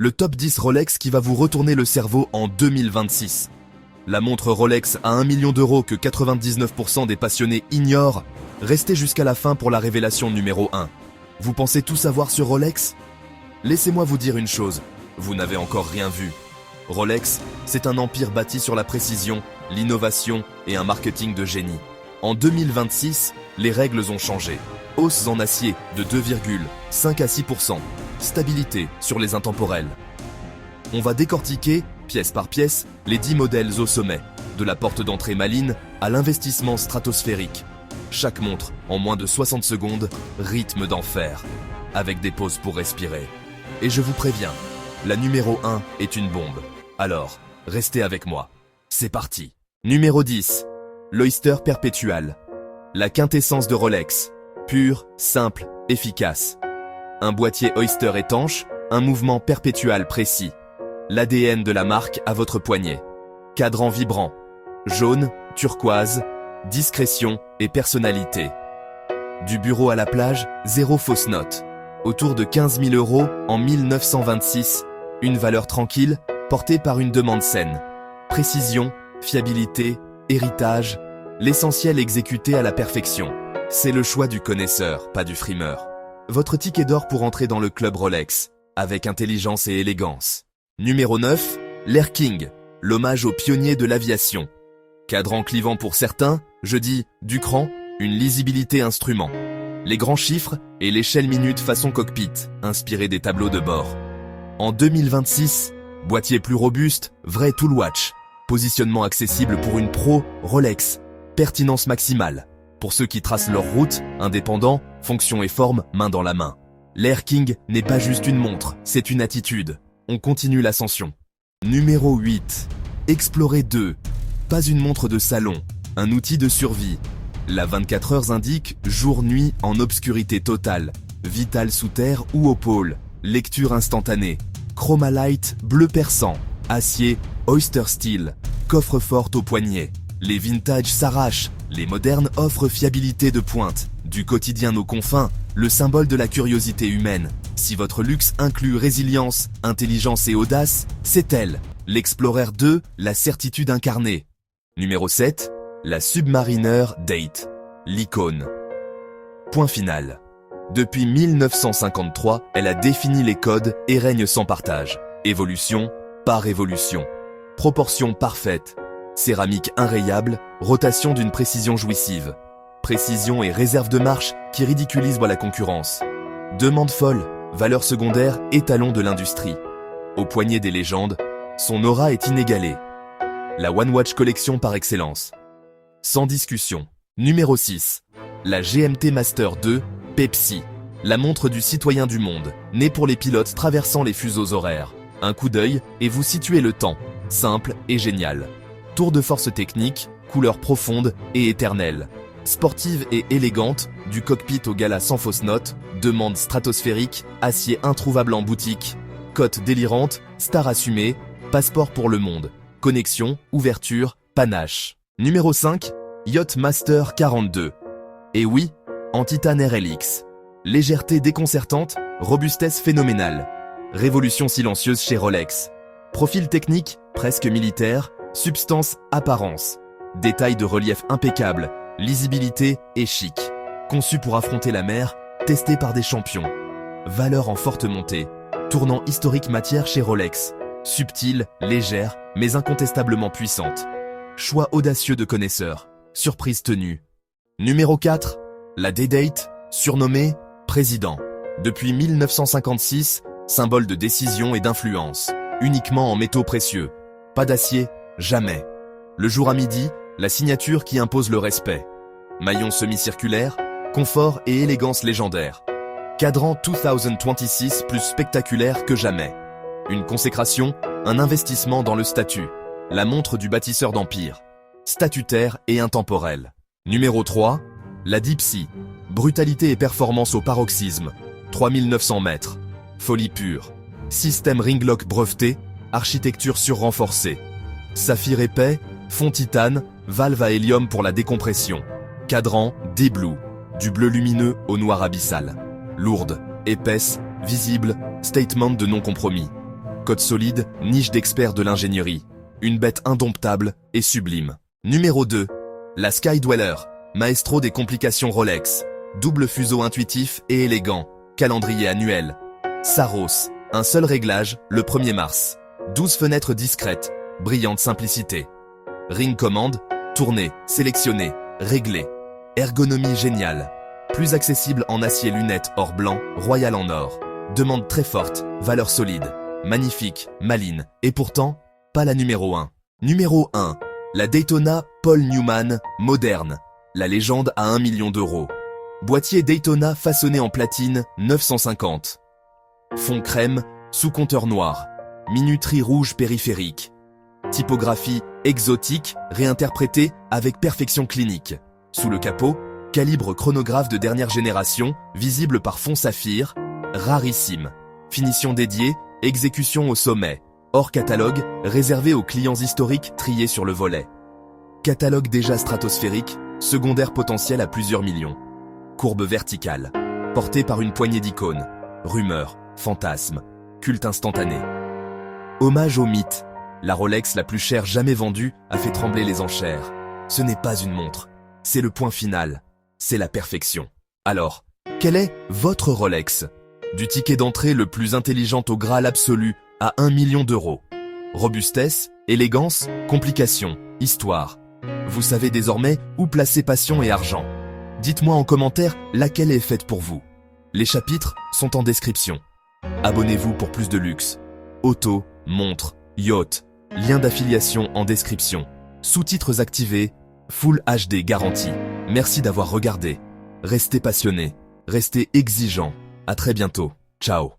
le top 10 Rolex qui va vous retourner le cerveau en 2026. La montre Rolex à 1 million d'euros que 99% des passionnés ignorent. Restez jusqu'à la fin pour la révélation numéro 1. Vous pensez tout savoir sur Rolex? Laissez-moi vous dire une chose, vous n'avez encore rien vu. Rolex, c'est un empire bâti sur la précision, l'innovation et un marketing de génie. En 2026, les règles ont changé. Hausse en acier de 2,5 à 6%. Stabilité sur les intemporels. On va décortiquer, pièce par pièce, les 10 modèles au sommet, de la porte d'entrée maline à l'investissement stratosphérique. Chaque montre, en moins de 60 secondes, rythme d'enfer, avec des pauses pour respirer. Et je vous préviens, la numéro 1 est une bombe. Alors, restez avec moi. C'est parti. Numéro 10. L'Oyster Perpetual. La quintessence de Rolex. Pure, simple, efficace. Un boîtier Oyster étanche, un mouvement perpétual précis. L'ADN de la marque à votre poignet. Cadran vibrant. Jaune, turquoise, discrétion et personnalité. Du bureau à la plage, zéro fausse note. Autour de 15 000 € en 1926. Une valeur tranquille, portée par une demande saine. Précision, fiabilité, héritage, l'essentiel exécuté à la perfection. C'est le choix du connaisseur, pas du frimeur. Votre ticket d'or pour entrer dans le club Rolex, avec intelligence et élégance. Numéro 9, l'Air King, l'hommage aux pionniers de l'aviation. Cadran clivant pour certains, je dis du cran, une lisibilité instrument. Les grands chiffres et l'échelle minute façon cockpit, inspiré des tableaux de bord. En 2026, boîtier plus robuste, vrai tool watch. Positionnement accessible pour une pro, Rolex. Pertinence maximale. Pour ceux qui tracent leur route, indépendant, fonction et forme, main dans la main. L'Air King n'est pas juste une montre, c'est une attitude. On continue l'ascension. Numéro 8. Explorer 2. Pas une montre de salon, un outil de survie. La 24 heures indique jour-nuit en obscurité totale. Vital sous terre ou au pôle. Lecture instantanée. Chromalight bleu perçant. Acier, Oyster Steel. Coffre-fort au poignet. Les vintage s'arrachent, les modernes offrent fiabilité de pointe. Du quotidien aux confins, le symbole de la curiosité humaine. Si votre luxe inclut résilience, intelligence et audace, c'est elle. L'Explorer 2, la certitude incarnée. Numéro 7, la Submariner Date, l'icône. Point final. Depuis 1953, elle a défini les codes et règne sans partage. Évolution par évolution. Proportion parfaite. Céramique inrayable, rotation d'une précision jouissive. Précision et réserve de marche qui ridiculisent la concurrence. Demande folle, valeur secondaire, étalon de l'industrie. Au poignet des légendes, son aura est inégalée. La One Watch Collection par excellence. Sans discussion. Numéro 6. La GMT Master 2, Pepsi. La montre du citoyen du monde, née pour les pilotes traversant les fuseaux horaires. Un coup d'œil et vous situez le temps. Simple et génial. Tour de force technique, couleur profonde et éternelle. Sportive et élégante, du cockpit au gala sans fausse note, demande stratosphérique, acier introuvable en boutique, cote délirante, star assumée, passeport pour le monde, connexion, ouverture, panache. Numéro 5, Yacht Master 42. Et oui, en titane RLX. Légèreté déconcertante, robustesse phénoménale. Révolution silencieuse chez Rolex. Profil technique, presque militaire, substance, apparence. Détail de relief impeccable, lisibilité et chic. Conçu pour affronter la mer, testé par des champions. Valeur en forte montée. Tournant historique matière chez Rolex. Subtile, légère, mais incontestablement puissante. Choix audacieux de connaisseurs. Surprise tenue. Numéro 4. La D-Date, surnommée Président. Depuis 1956, symbole de décision et d'influence. Uniquement en métaux précieux. Pas d'acier, jamais. Le jour à midi, la signature qui impose le respect. Maillon semi-circulaire, confort et élégance légendaire. Cadran 2026 plus spectaculaire que jamais. Une consécration, un investissement dans le statut. La montre du bâtisseur d'empire. Statutaire et intemporelle. Numéro 3, la Dipsy. Brutalité et performance au paroxysme. 3900 mètres. Folie pure. Système ringlock breveté, architecture surrenforcée. Saphir épais, fond titane, valve à hélium pour la décompression. Cadran, D-Blue, du bleu lumineux au noir abyssal. Lourde, épaisse, visible, statement de non-compromis. Code solide, niche d'expert de l'ingénierie. Une bête indomptable et sublime. Numéro 2. La Skydweller, maestro des complications Rolex. Double fuseau intuitif et élégant. Calendrier annuel. Saros, un seul réglage, le 1er mars. 12 fenêtres discrètes, brillante simplicité. Ring commande, tourner, sélectionner, régler. Ergonomie géniale. Plus accessible en acier lunettes or blanc, royal en or. Demande très forte, valeur solide. Magnifique, maline, et pourtant, pas la numéro 1. Numéro 1. La Daytona Paul Newman, moderne. La légende à 1 million d'euros. Boîtier Daytona façonné en platine, 950. Fond crème, sous-compteur noir. Minuterie rouge périphérique. Typographie exotique, réinterprétée avec perfection clinique. Sous le capot, calibre chronographe de dernière génération, visible par fond saphir, rarissime. Finition dédiée, exécution au sommet. Hors catalogue, réservé aux clients historiques triés sur le volet. Catalogue déjà stratosphérique, secondaire potentiel à plusieurs millions. Courbe verticale, portée par une poignée d'icônes. Rumeurs, fantasmes, culte instantané. Hommage au mythe. La Rolex la plus chère jamais vendue a fait trembler les enchères. Ce n'est pas une montre, c'est le point final. C'est la perfection. Alors, quel est votre Rolex? Du ticket d'entrée le plus intelligent au Graal absolu à 1 million d'euros. Robustesse, élégance, complication, histoire. Vous savez désormais où placer passion et argent. Dites-moi en commentaire laquelle est faite pour vous. Les chapitres sont en description. Abonnez-vous pour plus de luxe. Auto, montre, yacht. Lien d'affiliation en description. Sous-titres activés. Full HD garantie. Merci d'avoir regardé. Restez passionné. Restez exigeant. À très bientôt. Ciao.